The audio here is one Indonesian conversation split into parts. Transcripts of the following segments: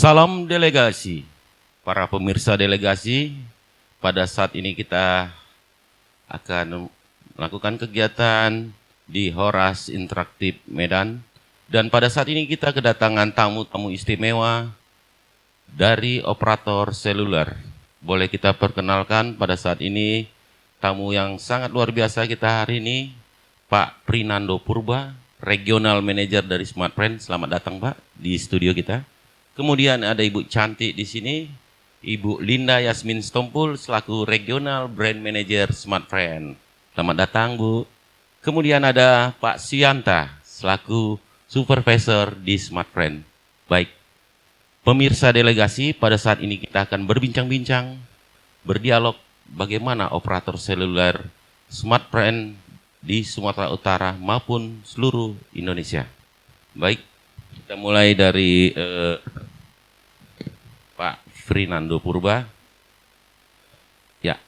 Salam delegasi, para pemirsa delegasi. Pada saat ini kita akan melakukan kegiatan di Horas Interaktif Medan. Dan pada saat ini kita kedatangan tamu-tamu istimewa dari operator seluler. Boleh kita perkenalkan pada saat ini tamu yang sangat luar biasa kita hari ini, Pak Prinando Purba, Regional Manager dari Smartfren. Selamat datang Pak di studio kita. Kemudian ada Ibu cantik di sini, Ibu Linda Yasmin Stompul selaku Regional Brand Manager Smartfren. Selamat datang Bu. Kemudian ada Pak Sianta selaku Supervisor di Smartfren. Baik, pemirsa delegasi, pada saat ini kita akan berbincang-bincang, berdialog bagaimana operator seluler Smartfren di Sumatera Utara maupun seluruh Indonesia. Baik, kita mulai dari Pak Prinando Purba. Ya,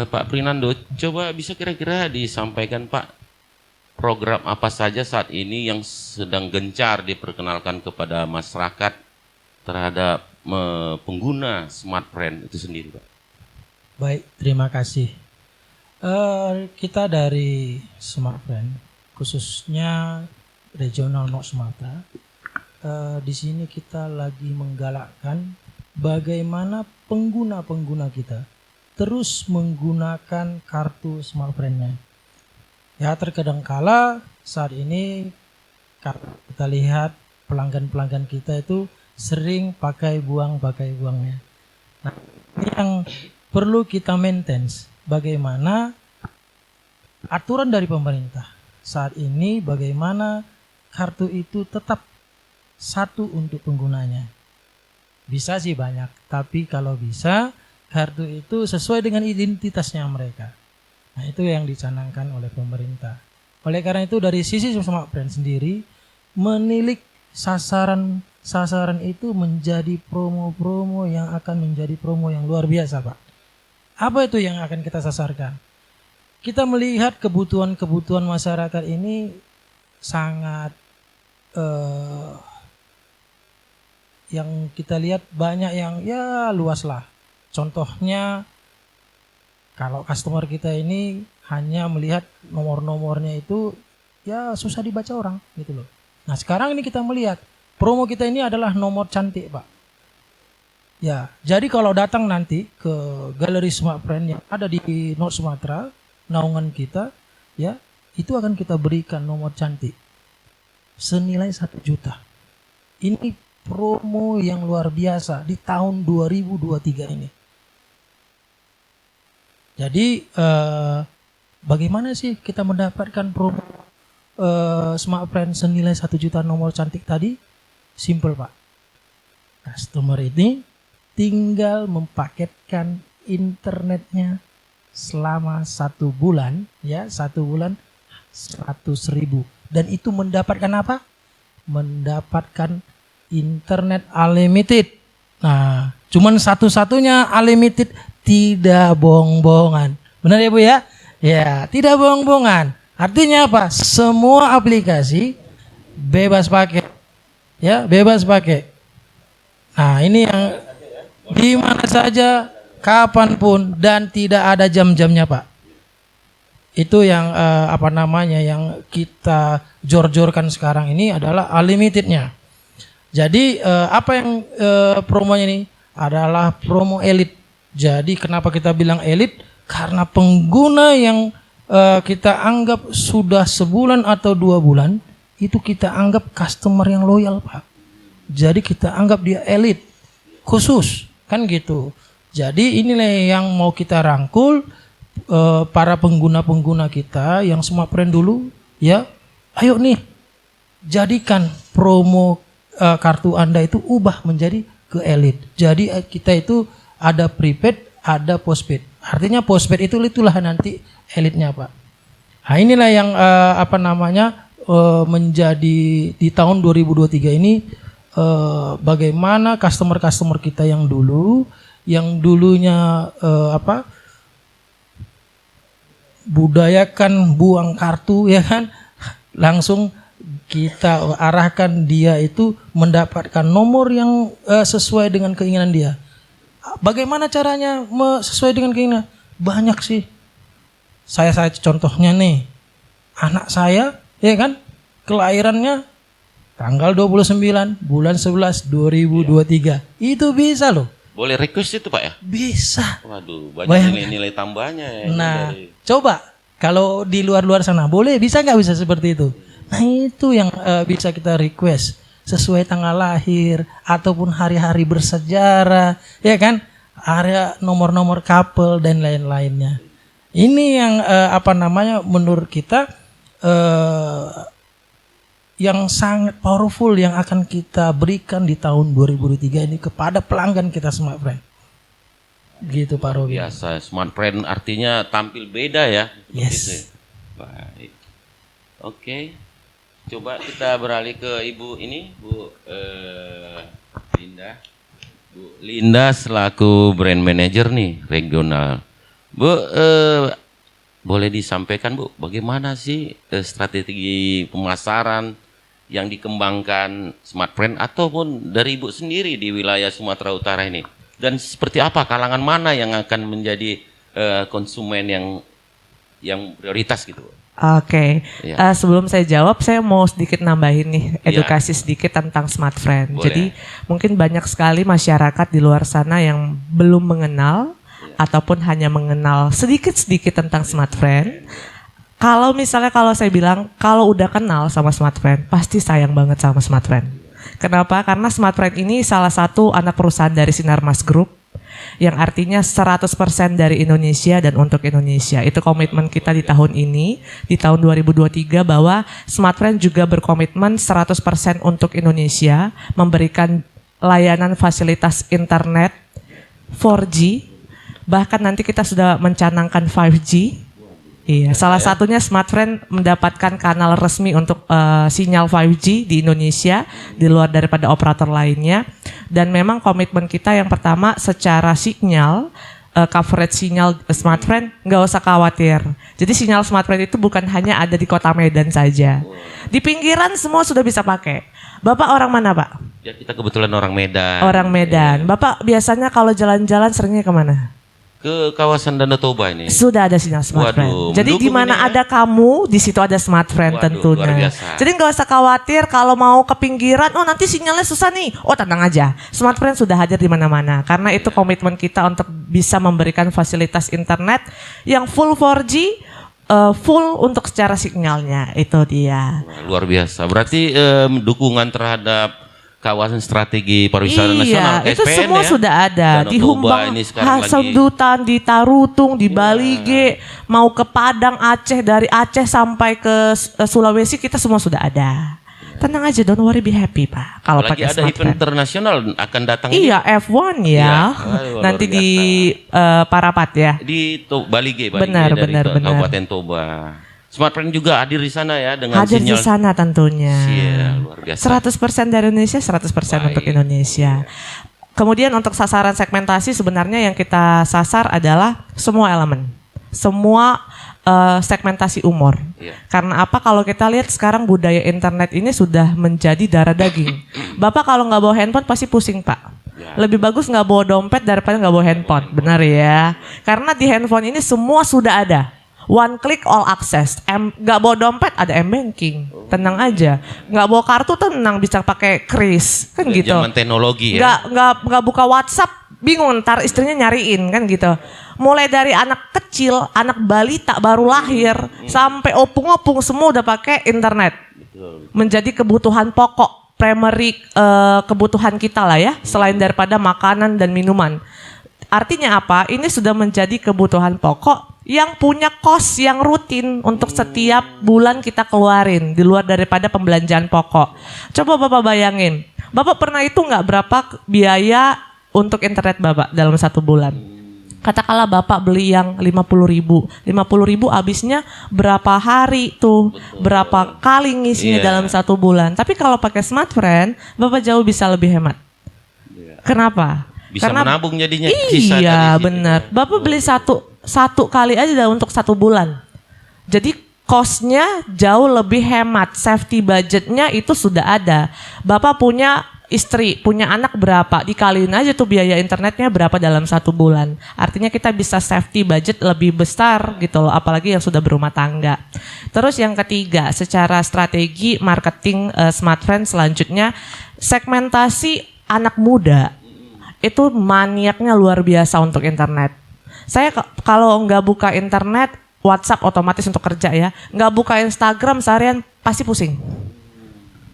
Pak Prinando, coba bisa kira-kira disampaikan Pak, program apa saja saat ini yang sedang gencar diperkenalkan kepada masyarakat terhadap pengguna Smartfren itu sendiri Pak? Baik, terima kasih. Kita dari Smartfren, khususnya Regional North Sumatera, di sini kita lagi menggalakkan bagaimana pengguna-pengguna kita terus menggunakan kartu Smartfren-nya. Ya, terkadang kala saat ini kita lihat pelanggan-pelanggan kita itu sering pakai buangnya. Nah, ini yang perlu kita maintain. Bagaimana aturan dari pemerintah saat ini, bagaimana kartu itu tetap satu untuk penggunanya. Bisa sih banyak, tapi kalau bisa kartu itu sesuai dengan identitasnya mereka. Nah, itu yang dicanangkan oleh pemerintah. Oleh karena itu dari sisi Smartfren sendiri menilik sasaran itu menjadi promo-promo yang akan menjadi promo yang luar biasa Pak. Apa itu yang akan kita sasarkan? Kita melihat kebutuhan-kebutuhan masyarakat ini sangat yang kita lihat banyak yang ya luas lah. Contohnya kalau customer kita ini hanya melihat nomor-nomornya itu ya susah dibaca orang gitu loh. Nah sekarang ini kita melihat promo kita ini adalah nomor cantik Pak. Ya, jadi kalau datang nanti ke galeri Smartfren yang ada di North Sumatera, naungan kita, ya itu akan kita berikan nomor cantik senilai 1 juta. Ini promo yang luar biasa di tahun 2023 ini. Jadi bagaimana sih kita mendapatkan promo Smartfren senilai 1 juta nomor cantik tadi? Simple Pak. Customer ini tinggal mempaketkan internetnya selama 1 bulan, ya 1 bulan 100.000, dan itu mendapatkan apa? Mendapatkan internet unlimited. Nah, cuman satu-satunya unlimited, tidak bohong-bohongan. Benar ya Bu ya? Ya, tidak bohong-bohongan. Artinya apa? Semua aplikasi bebas pakai. Ya, bebas pakai. Nah, ini yang di mana saja, kapanpun, dan tidak ada jam-jamnya Pak. Itu yang yang kita jor-jorkan sekarang ini adalah unlimitednya. Jadi apa yang promonya ini adalah promo elit. Jadi kenapa kita bilang elit? Karena pengguna yang kita anggap sudah sebulan atau 2 bulan itu kita anggap customer yang loyal Pak. Jadi kita anggap dia elit khusus. Kan gitu. Jadi inilah yang mau kita rangkul para pengguna-pengguna kita yang Smartfren dulu ya. Ayo nih jadikan promo kartu Anda itu ubah menjadi ke elit. Jadi kita itu ada prepaid, ada postpaid. Artinya postpaid itulah nanti elitnya Pak. Nah, inilah yang menjadi di tahun 2023 ini bagaimana customer kita yang dulunya budayakan buang kartu ya kan, langsung kita arahkan dia itu mendapatkan nomor yang sesuai dengan keinginan dia. Bagaimana caranya sesuai dengan keinginan? Banyak sih. Saya contohnya nih, anak saya, ya kan, kelahirannya tanggal 29 bulan 11 2023. Itu bisa loh. Boleh request itu Pak ya? Bisa. Waduh, banyak nilai-nilai tambahnya ya. Nah, coba kalau di luar-luar sana boleh, bisa nggak bisa seperti itu? Nah itu yang bisa kita request sesuai tanggal lahir ataupun hari-hari bersejarah, ya kan? Area nomor-nomor couple dan lain-lainnya. Ini yang menurut kita yang sangat powerful yang akan kita berikan di tahun 2023 ini kepada pelanggan kita Smart Friend. Gitu Pak Robi. Biasa, Smart Friend artinya tampil beda ya. Yes. Baik. Oke. Coba kita beralih ke Ibu ini, Bu Linda. Bu Linda selaku brand manager nih regional. Bu, boleh disampaikan Bu, bagaimana sih strategi pemasaran yang dikembangkan Smart Friend ataupun dari Ibu sendiri di wilayah Sumatera Utara ini? Dan seperti apa kalangan mana yang akan menjadi konsumen yang prioritas gitu? Oke. Sebelum saya jawab, saya mau sedikit nambahin nih edukasi sedikit tentang Smart Friend. Boleh. Jadi mungkin banyak sekali masyarakat di luar sana yang belum mengenal ataupun hanya mengenal sedikit-sedikit tentang Smart Friend. Kalau misalnya kalau saya bilang kalau udah kenal sama Smart Friend, pasti sayang banget sama Smart Friend. Kenapa? Karena Smart Friend ini salah satu anak perusahaan dari Sinarmas Group yang artinya 100% dari Indonesia dan untuk Indonesia. Itu komitmen kita di tahun ini, di tahun 2023 bahwa Smart Friend juga berkomitmen 100% untuk Indonesia, memberikan layanan fasilitas internet 4G, bahkan nanti kita sudah mencanangkan 5G. Iya, salah satunya Smart Friend mendapatkan kanal resmi untuk sinyal 5G di Indonesia di luar daripada operator lainnya. Dan memang komitmen kita yang pertama secara sinyal, coverage sinyal Smart Friend nggak usah khawatir. Jadi sinyal Smart Friend itu bukan hanya ada di kota Medan saja. Di pinggiran semua sudah bisa pakai. Bapak orang mana Pak? Ya kita kebetulan orang Medan. Orang Medan. Bapak biasanya kalau jalan-jalan seringnya kemana? Ke kawasan Danau Toba ini. Sudah ada sinyal Smart Friend. Jadi di mana ada kamu, di situ ada Smart Friend tentunya. Luar biasa. Jadi nggak usah khawatir kalau mau ke pinggiran, oh nanti sinyalnya susah nih. Oh tenang aja, Smart Friend sudah hadir di mana-mana. Karena itu komitmen kita untuk bisa memberikan fasilitas internet yang full 4G, full untuk secara sinyalnya. Itu dia. Luar biasa. Berarti dukungan terhadap kawasan strategi pariwisata nasional itu KSPN semua ya? sudah ada. Danau Di Toba Humbang, ini sekarang lagi. Hasadutan, di Tarutung, di Balige, mau ke Padang, Aceh, dari Aceh sampai ke Sulawesi kita semua sudah ada. Tenang aja, don't worry, be happy Pak. Kalau Lagi pakai ada Smart event Friend. internasional akan datang Iya, F1 ya. Iya. Nanti Luar di Parapat ya. di Balige Benar, dari benar. Kabupaten Toba. Smart Friend juga hadir di sana ya dengan Hadir di sinyal. sana tentunya. Iya, luar biasa. 100% dari Indonesia, 100% untuk Indonesia. Kemudian untuk sasaran segmentasi sebenarnya yang kita sasar adalah semua elemen. Semua segmentasi umur. Iya. Karena apa? Kalau kita lihat sekarang budaya internet ini sudah menjadi darah daging. Bapak kalau nggak bawa handphone pasti pusing Pak. Ya. Lebih bagus nggak bawa dompet daripada nggak bawa handphone. Benar ya? Karena di handphone ini semua sudah ada. One click all access. Nggak bawa dompet ada m-banking. Tenang aja. Nggak bawa kartu tenang bisa pakai kris kan gitu. Zaman teknologi ya. Nggak buka WhatsApp bingung ntar istrinya nyariin kan gitu. Mulai dari anak kecil, anak balita baru lahir sampai opung-opung semua udah pakai internet. Menjadi kebutuhan pokok primary kebutuhan kita lah ya, selain daripada makanan dan minuman. Artinya apa? Ini sudah menjadi kebutuhan pokok yang punya kos yang rutin untuk setiap bulan kita keluarin di luar daripada pembelanjaan pokok. Coba Bapak bayangin, Bapak pernah itu nggak berapa biaya untuk internet Bapak dalam satu bulan? Katakanlah Bapak beli yang 50.000 habisnya berapa hari tuh, berapa kali ngisinya dalam satu bulan. Tapi kalau pakai Smart Friend, Bapak jauh bisa lebih hemat. Kenapa? Bisa Karena menabung jadinya. Sisa iya dari situ. benar. Bapak beli satu kali aja dah untuk satu bulan. Jadi cost-nya jauh lebih hemat, safety budget-nya itu sudah ada. Bapak punya istri, punya anak berapa, dikaliin aja tuh biaya internetnya berapa dalam 1 bulan. Artinya kita bisa safety budget lebih besar gitu loh, apalagi yang sudah berumah tangga. Terus yang ketiga, secara strategi marketing smartfren selanjutnya, segmentasi anak muda itu maniaknya luar biasa untuk internet. Saya kalau nggak buka internet, WhatsApp otomatis untuk kerja ya. Nggak buka Instagram seharian pasti pusing.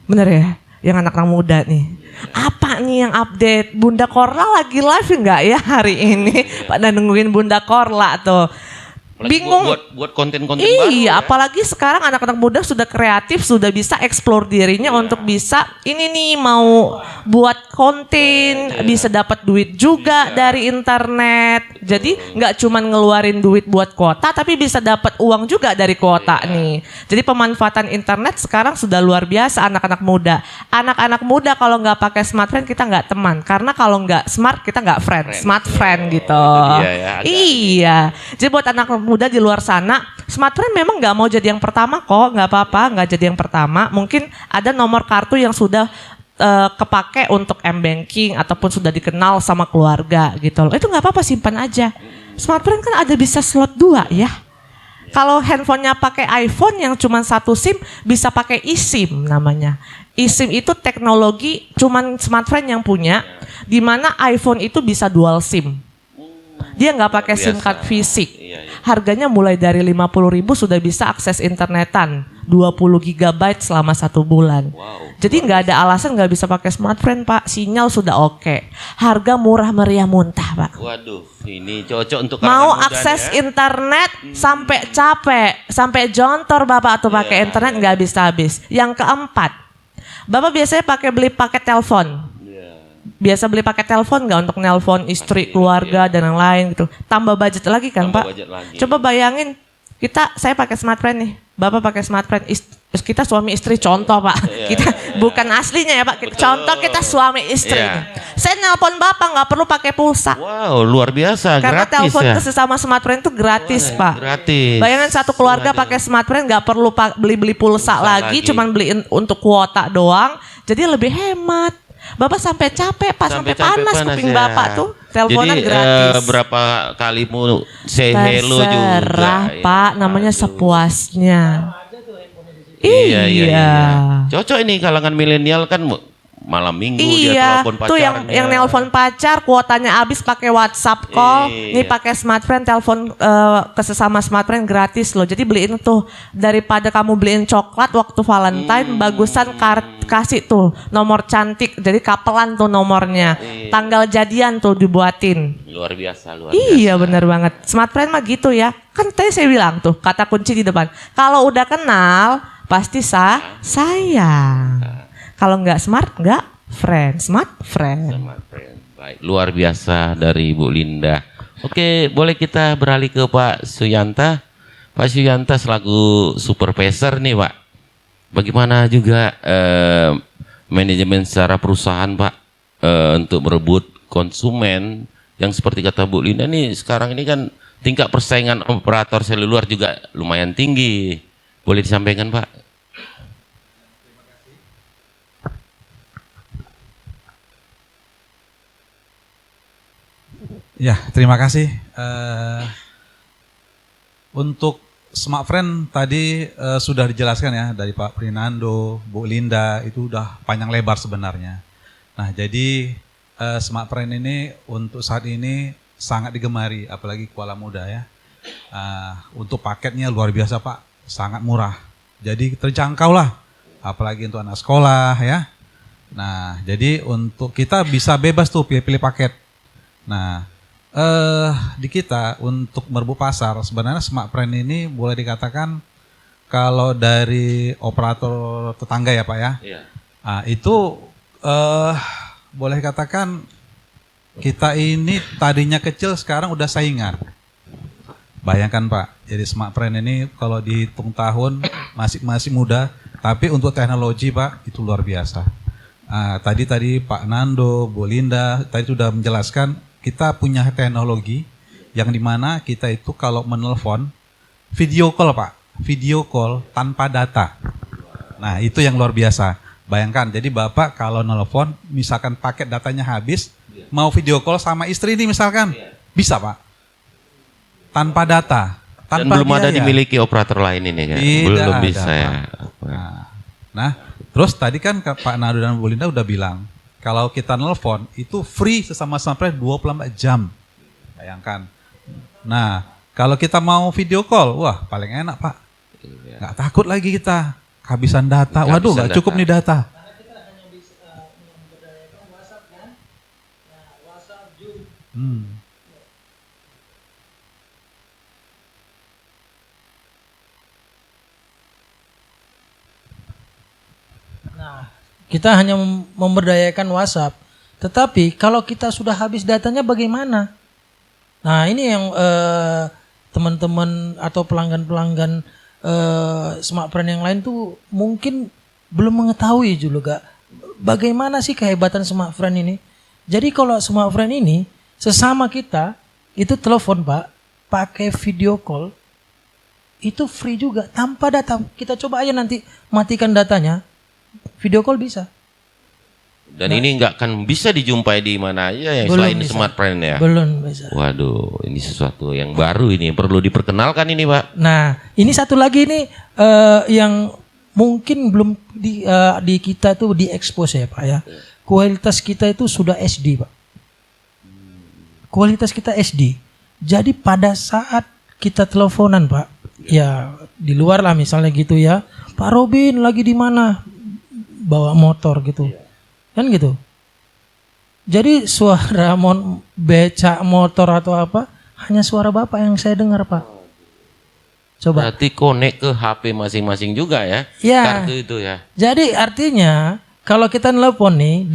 Bener ya? Yang anak-anak muda nih. Apa nih yang update? Bunda Korla lagi live nggak ya hari ini? Pada nungguin Bunda Korla tuh. Apalagi Bingung. buat konten-konten baru. Iya, Ya. apalagi sekarang anak-anak muda sudah kreatif, sudah bisa explore dirinya untuk bisa ini nih mau buat konten, bisa dapat duit juga dari internet. Jadi nggak cuman ngeluarin duit buat kuota, tapi bisa dapat uang juga dari kuota nih. Jadi pemanfaatan internet sekarang sudah luar biasa anak-anak muda. Anak-anak muda kalau nggak pakai smartphone kita nggak teman, karena kalau nggak smart kita nggak friend, smart friend gitu. Iya, ya, agak- Iya. Jadi buat anak muda di luar sana, smartphone memang nggak mau jadi yang pertama kok, nggak apa-apa, nggak jadi yang pertama. Mungkin ada nomor kartu yang sudah kepake untuk m-banking ataupun sudah dikenal sama keluarga gitu loh. Itu nggak apa-apa, simpan aja. Smartphone kan ada bisa slot 2 ya. Kalau handphonenya pakai iPhone yang cuma 1 SIM, bisa pakai eSIM namanya. eSIM itu teknologi cuman smartphone yang punya, di mana iPhone itu bisa dual SIM. Dia nggak pakai SIM card fisik. Iya, iya. Harganya mulai dari 50.000 sudah bisa akses internetan 20 GB selama 1 bulan. Wow. Jadi nggak ada alasan nggak bisa pakai smartphone Pak. Sinyal sudah oke. Harga murah meriah muntah Pak. Waduh, ini cocok untuk Mau kalangan muda akses ya. internet sampai capek, sampai jontor Bapak tuh pakai Iya. internet nggak habis-habis. Yang keempat, Bapak biasanya beli paket telepon. Iya. Biasa beli paket telepon nggak untuk nelpon istri, keluarga dan yang lain gitu. Tambah budget lagi kan Tambah Pak. budget lagi. Coba bayangin, saya pakai smartphone nih, Bapak pakai smartphone, kita suami istri contoh Pak. Iya, Kita bukan aslinya ya Pak. Contoh kita suami istri. Iya. Saya nelpon Bapak nggak perlu pakai pulsa. Wow, luar biasa, Karena gratis telepon ya. ke sesama smartphone itu gratis Pak. Gratis. Bayangin satu keluarga Ada. pakai smartphone nggak perlu beli-beli pulsa lagi, cuman beliin untuk kuota doang. Jadi lebih hemat. Bapak sampai capek Pak, sampai panas kuping ya. Bapak tuh. Teleponan Jadi, gratis. berapa kali mau say hello juga. Terserah ya. Pak, namanya sepuasnya. Iya. Iya. Cocok ini kalangan milenial kan malam minggu dia Iya, telepon tuh pacarnya. yang nelpon pacar kuotanya habis pakai WhatsApp call, Iya. nih pakai smartphone telepon ke sesama smartphone gratis loh. Jadi beliin tuh, daripada kamu beliin coklat waktu Valentine, bagusan kasih tuh nomor cantik, jadi kapelan tuh nomornya, tanggal jadian tuh dibuatin. Luar biasa, luar Iya benar banget, smartphone mah gitu ya. Kan tadi saya bilang tuh kata kunci di depan, kalau udah kenal pasti sayang. Kalau nggak smart, nggak friend. Smart friend. Sama friend. Baik, luar biasa dari Bu Linda. Oke, boleh kita beralih ke Pak Suyanta. Pak Suyanta selaku supervisor nih Pak. Bagaimana juga manajemen secara perusahaan Pak untuk merebut konsumen yang seperti kata Bu Linda nih sekarang ini kan tingkat persaingan operator seluler juga lumayan tinggi. Boleh disampaikan Pak? Ya, terima kasih. Untuk smartphone tadi sudah dijelaskan ya dari Pak Prinando, Bu Linda, itu udah panjang lebar sebenarnya. Nah, jadi smartphone ini untuk saat ini sangat digemari, apalagi Kuala Muda ya. Untuk paketnya luar biasa Pak, sangat murah. Jadi terjangkau lah, apalagi untuk anak sekolah ya. Nah, jadi untuk kita bisa bebas tuh pilih-pilih paket. Nah, di kita untuk merebut pasar sebenarnya smartphone ini boleh dikatakan kalau dari operator tetangga ya Pak ya, itu boleh katakan kita ini tadinya kecil sekarang udah saingan. Bayangkan Pak, jadi smartphone ini kalau dihitung tahun masih muda, tapi untuk teknologi Pak itu luar biasa. Tadi Pak Nando, Bu Linda tadi sudah menjelaskan. Kita punya teknologi yang dimana kita itu kalau menelpon video call Pak, video call tanpa data. Nah, itu yang luar biasa. Bayangkan, jadi Bapak kalau nelpon, misalkan paket datanya habis, mau video call sama istri ini misalkan, bisa Pak. Tanpa data, Dan tanpa belum ada biaya. dimiliki operator lain ini kan? Tidak Belum ada, bisa ya. Nah, terus tadi kan Pak Nado dan Bu Linda udah bilang, kalau kita nelpon itu free sesama sampai 24 jam. Bayangkan. Nah, kalau kita mau video call, wah paling enak Pak. Nggak takut lagi kita kehabisan data. Waduh, Kehabisan nggak cukup data. nih data. Hmm. Nah, kita hanya memberdayakan WhatsApp. Tetapi kalau kita sudah habis datanya bagaimana? Nah, ini yang teman-teman atau pelanggan-pelanggan smartphone yang lain tuh mungkin belum mengetahui juga. Bagaimana sih kehebatan smartphone ini? Jadi kalau smartphone ini sesama kita itu telepon Pak, pakai video call itu free juga tanpa data. Kita coba aja nanti matikan datanya, video call bisa. Dan ini nggak akan bisa dijumpai di mana aja yang Belum selain bisa. smartphone ya. Belum bisa. Waduh, ini sesuatu yang baru ini perlu diperkenalkan ini Pak. Nah, ini satu lagi nih yang mungkin belum di kita tuh diekspos ya Pak ya. Kualitas kita itu sudah SD Pak. Kualitas kita SD. Jadi pada saat kita teleponan Pak, ya di luar lah misalnya gitu ya. Pak Robin lagi di mana? Bawa motor gitu. Kan gitu. Jadi suara becak motor atau apa hanya suara Bapak yang saya dengar Pak. Coba. Berarti connect ke HP masing-masing juga ya. Ya. Kartu itu ya. Jadi artinya kalau kita nelpon nih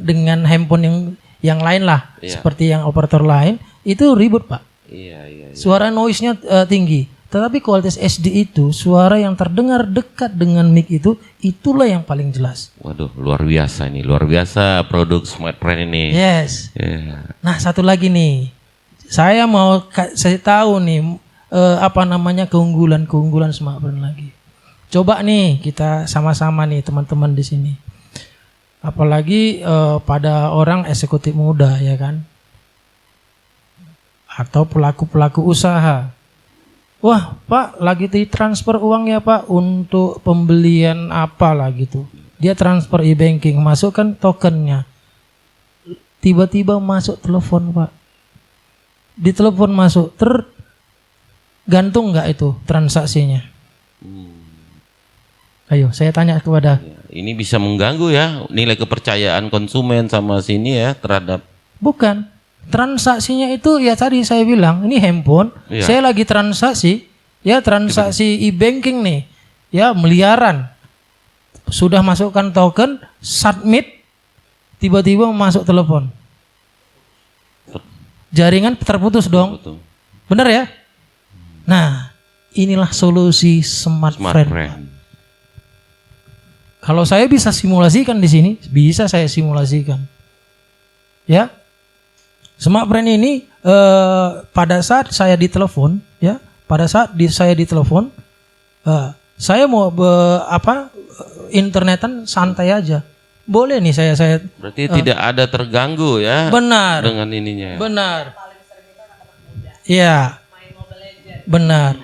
dengan handphone yang lain lah, Iya. seperti yang operator lain, itu ribut Pak. Iya. Suara noise-nya tinggi. Tetapi kualitas SD itu suara yang terdengar dekat dengan mic itu, itulah yang paling jelas. Waduh, luar biasa ini. Luar biasa produk smartphone ini. Yes. Ya. Nah, satu lagi nih. Saya mau saya tahu nih keunggulan smartphone lagi. Coba nih kita sama-sama nih teman-teman di sini. Apalagi pada orang eksekutif muda ya kan. Atau pelaku-pelaku usaha. Wah, Pak, lagi ditransfer uang ya Pak untuk pembelian apa lah gitu. Dia transfer e-banking, masukkan tokennya. Tiba-tiba masuk telepon Pak. Di telepon masuk, gantung nggak itu transaksinya? Ayo, saya tanya kepada. Ini bisa mengganggu ya nilai kepercayaan konsumen sama sini ya terhadap. Bukan. Transaksinya itu ya tadi saya bilang, ini handphone, Iya. saya lagi transaksi, ya transaksi e-banking nih, ya miliaran. Sudah masukkan token, submit, tiba-tiba masuk telepon. Jaringan terputus dong. Betul. Benar ya? Nah, inilah solusi smartphone. Smartphone. Kalau saya bisa simulasikan di sini, bisa saya simulasikan. Ya. Smartphone ini pada saat saya ditelepon, ya, pada saat saya ditelepon, saya mau internetan santai aja. Boleh nih saya. Berarti tidak ada terganggu ya. Benar. Dengan ininya. Benar. Iya. Benar.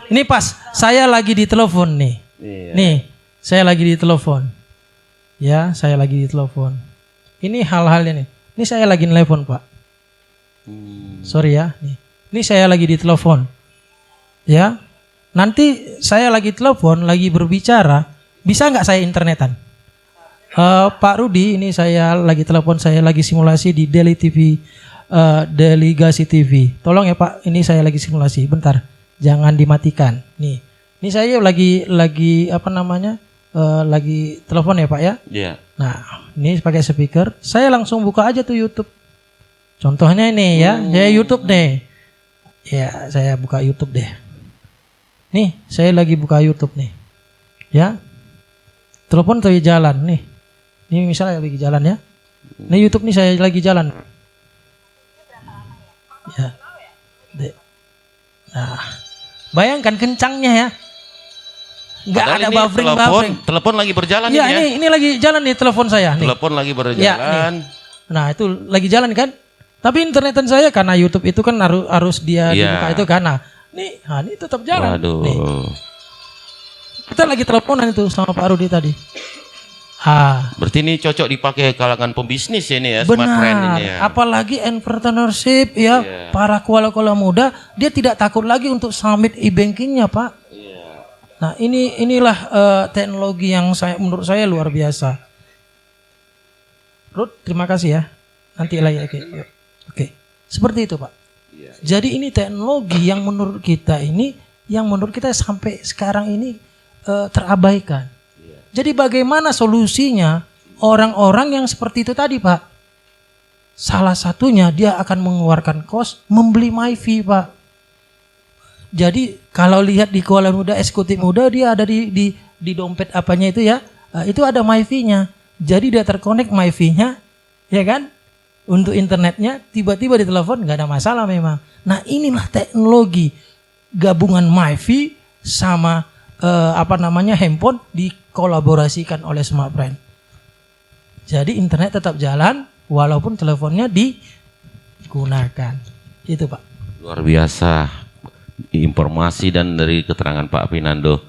Ini pas saya lagi ditelepon nih. Iya. Nih, saya lagi ditelepon. Ya, saya lagi ditelepon. Ini hal-hal ini. Ini saya lagi nelpon, Pak. Sorry ya. Ini saya lagi ditelepon. Ya. Nanti saya lagi telepon, lagi berbicara, bisa nggak saya internetan? Pak Rudi, ini saya lagi telepon, saya lagi simulasi di Delegasi TV. Tolong ya Pak, ini saya lagi simulasi. Bentar, jangan dimatikan. Nih, ini saya lagi lagi telepon ya Pak ya. Iya. Nah, ini pakai speaker. Saya langsung buka aja tuh YouTube. Contohnya ini ya, saya YouTube deh. Ya, saya buka YouTube deh. Nih, saya lagi buka YouTube nih. Ya. Telepon tuh jalan nih. Ini misalnya lagi jalan ya. Ini YouTube nih saya lagi jalan. Ya. Nah, bayangkan kencangnya ya. Nggak Padahal ada ini buffering. telepon lagi berjalan Iya, ini ya. ini lagi jalan nih telepon saya nih. Telepon lagi Ya, berjalan. Nah, itu lagi jalan kan? Tapi internetan saya karena YouTube itu kan harus dia Iya. dibuka itu kan. Nah, ini tetap jalan. Waduh. Nih. Kita lagi teleponan itu sama Pak Rudi tadi. Berarti ini cocok dipakai kalangan pembisnis ini ya, smartfren Benar. ini ya. Apalagi entrepreneurship ya, Iya. para kuala-kuala muda, dia tidak takut lagi untuk submit e-bankingnya, Pak. Iya. Nah, inilah teknologi yang menurut saya luar biasa. Ruth, terima kasih ya. Nanti lagi. Oke. Seperti itu, Pak. Iya. Jadi ini teknologi yang menurut kita sampai sekarang ini terabaikan. Jadi bagaimana solusinya orang-orang yang seperti itu tadi, Pak? Salah satunya dia akan mengeluarkan kos membeli MyFi, Pak. Jadi kalau lihat di Kuala Muda, eksekutif muda, dia ada di dompet apanya itu ya, itu ada MyFi-nya. Jadi dia terkonek MyFi-nya, ya kan? Untuk internetnya, tiba-tiba ditelepon, nggak ada masalah memang. Nah, inilah teknologi gabungan MyFi sama handphone dikolaborasikan oleh smartfren. Jadi internet tetap jalan walaupun teleponnya digunakan. Itu, Pak. Luar biasa informasi dan dari keterangan Pak Pinando.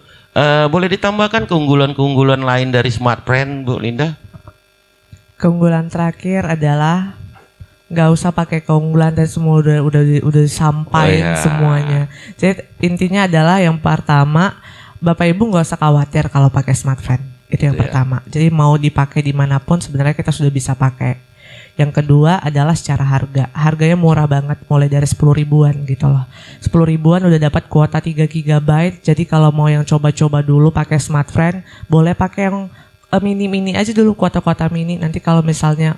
Boleh ditambahkan keunggulan-keunggulan lain dari smartfren, Bu Linda? Keunggulan terakhir adalah nggak usah pakai keunggulan dan semua udah disampaikan semuanya. Jadi intinya adalah yang pertama, Bapak Ibu nggak usah khawatir kalau pakai smartphone. Itu yang pertama. Jadi mau dipakai dimanapun sebenarnya kita sudah bisa pakai. Yang kedua adalah secara harga. Harganya murah banget, mulai dari 10 ribuan gitu loh. 10 ribuan udah dapat kuota 3 GB. Jadi kalau mau yang coba-coba dulu pakai smartphone, boleh pakai yang mini aja dulu, kuota mini. Nanti kalau misalnya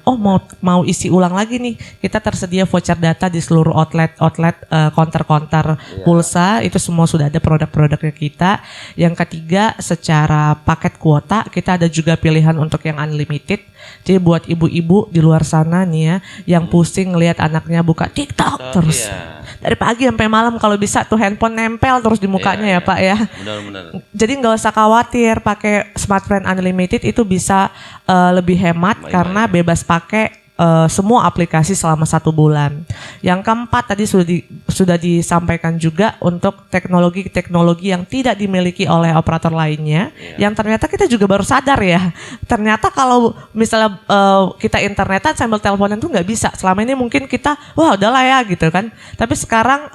mau isi ulang lagi nih, kita tersedia voucher data di seluruh outlet counter pulsa, itu semua sudah ada produk-produknya kita. Yang ketiga, secara paket kuota kita ada juga pilihan untuk yang unlimited. Jadi buat ibu-ibu di luar sana nih ya, yang pusing ngelihat anaknya buka TikTok terus dari pagi sampai malam, kalau bisa tuh handphone nempel terus di mukanya ya Pak ya. Benar-benar. Jadi nggak usah khawatir, pakai smartphone unlimited itu bisa lebih hemat karena bebas pakai semua aplikasi selama 1 bulan. Yang keempat tadi sudah disampaikan juga untuk teknologi yang tidak dimiliki oleh operator lainnya, yang ternyata kita juga baru sadar ya. Ternyata kalau misalnya kita internetan sambil teleponan tuh nggak bisa. Selama ini mungkin kita wah udahlah ya gitu kan. Tapi sekarang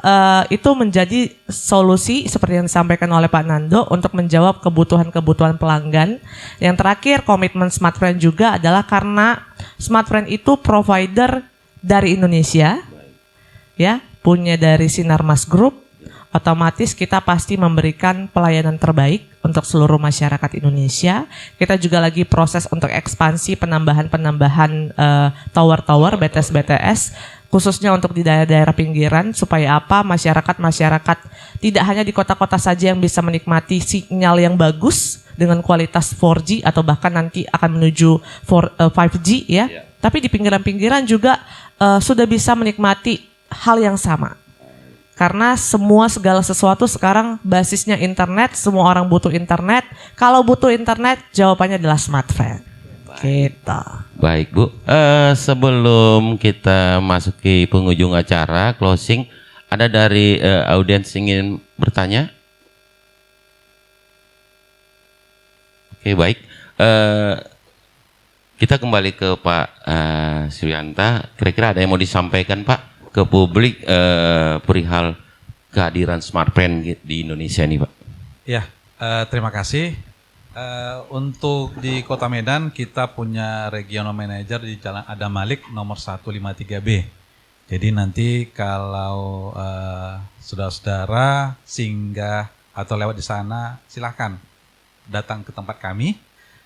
itu menjadi solusi seperti yang disampaikan oleh Pak Nando untuk menjawab kebutuhan pelanggan. Yang terakhir, komitmen smartfren juga adalah karena smartfren itu provider dari Indonesia, ya, punya dari Sinarmas Group, otomatis kita pasti memberikan pelayanan terbaik untuk seluruh masyarakat Indonesia. Kita juga lagi proses untuk ekspansi penambahan tower BTS, khususnya untuk di daerah-daerah pinggiran, supaya apa, masyarakat tidak hanya di kota-kota saja yang bisa menikmati sinyal yang bagus dengan kualitas 4G atau bahkan nanti akan menuju 5G ya. Tapi di pinggiran-pinggiran juga sudah bisa menikmati hal yang sama. Karena segala sesuatu sekarang basisnya internet, semua orang butuh internet. Kalau butuh internet, jawabannya adalah smartphone. Gitu. Baik Bu, sebelum kita masuk ke penghujung acara, closing, ada dari audiens ingin bertanya? Oke, baik. Kita kembali ke Pak Suryanta. Kira-kira ada yang mau disampaikan Pak ke publik perihal kehadiran smartphone di Indonesia nih Pak? Ya, terima kasih. Untuk di Kota Medan kita punya regional manager di Jalan Adam Malik nomor 153B. Jadi nanti kalau saudara-saudara singgah atau lewat di sana, silahkan datang ke tempat kami.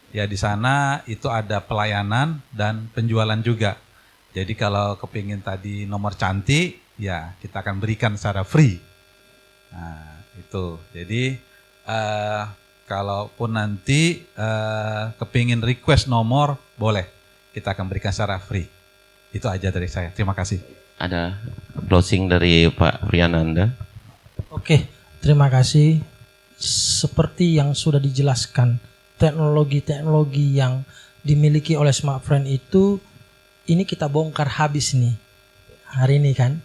Ya di sana itu ada pelayanan dan penjualan juga. Jadi kalau kepingin tadi nomor cantik, ya kita akan berikan secara free. Nah itu. Jadi kalaupun nanti kepingin request nomor, boleh. Kita akan berikan secara free. Itu aja dari saya. Terima kasih. Ada closing dari Pak Priyananda? Oke, terima kasih. seperti yang sudah dijelaskan, teknologi-teknologi yang dimiliki oleh Smartfren itu, ini kita bongkar habis nih hari ini kan.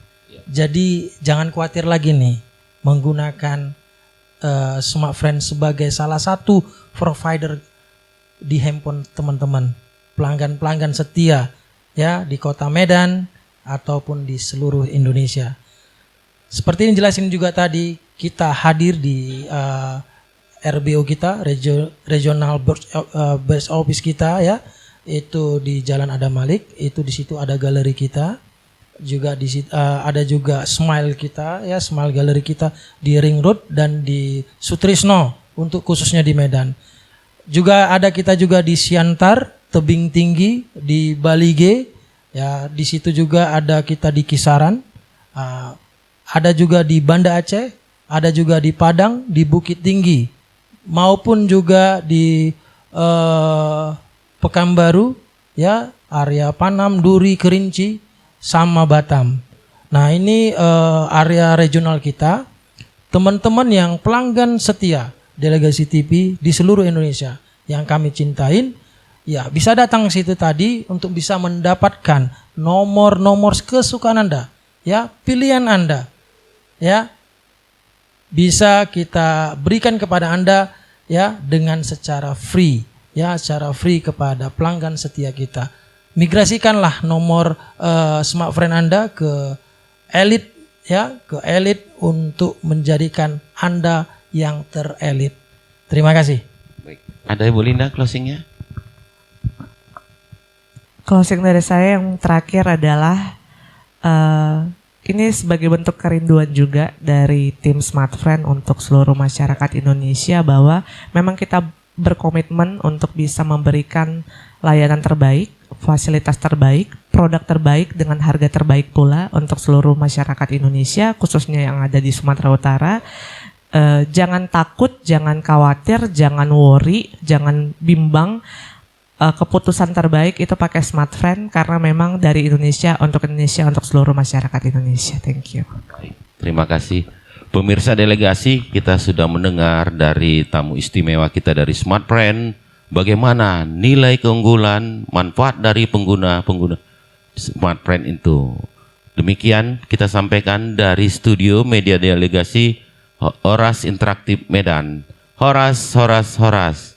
Jadi jangan khawatir lagi nih menggunakan Smartfren sebagai salah satu provider di handphone teman-teman, pelanggan-pelanggan setia ya di Kota Medan ataupun di seluruh Indonesia. Seperti yang jelasin juga tadi, kita hadir di RBO kita, Regional Base Office kita ya, itu di Jalan Adam Malik, itu di situ ada galeri kita, juga di situ ada juga Smile kita ya, Smile galeri kita di Ring Road dan di Sutrisno untuk khususnya di Medan. Juga ada kita juga di Siantar, Tebing Tinggi, di Balige ya, di situ juga ada kita di Kisaran, ada juga di Banda Aceh, ada juga di Padang, di Bukit Tinggi, maupun juga di Pekanbaru ya, area Panam, Duri, Kerinci, sama Batam. Nah ini area regional kita. Teman-teman yang pelanggan setia Delegasi TV di seluruh Indonesia yang kami cintain, ya bisa datang ke situ tadi untuk bisa mendapatkan nomor-nomor kesukaan Anda, ya pilihan Anda, ya bisa kita berikan kepada Anda ya dengan secara free, ya secara free kepada pelanggan setia kita. Migrasikanlah nomor Smartfren Anda ke Elite ya, ke Elite untuk menjadikan Anda yang terelit. Terima kasih. Baik. Ada Ibu Linda closingnya? Closing dari saya yang terakhir adalah ini sebagai bentuk kerinduan juga dari tim Smartfren untuk seluruh masyarakat Indonesia bahwa memang kita berkomitmen untuk bisa memberikan layanan terbaik, fasilitas terbaik, produk terbaik dengan harga terbaik pula untuk seluruh masyarakat Indonesia, khususnya yang ada di Sumatera Utara. Jangan takut, jangan khawatir, jangan worry, jangan bimbang. Keputusan terbaik itu pakai Smartfren karena memang dari Indonesia, untuk seluruh masyarakat Indonesia. Thank you. Baik, terima kasih. Pemirsa delegasi, kita sudah mendengar dari tamu istimewa kita dari Smartfren bagaimana nilai keunggulan, manfaat dari pengguna Smartfren itu. Demikian kita sampaikan dari studio media delegasi Horas Interaktif Medan. Horas, horas, horas.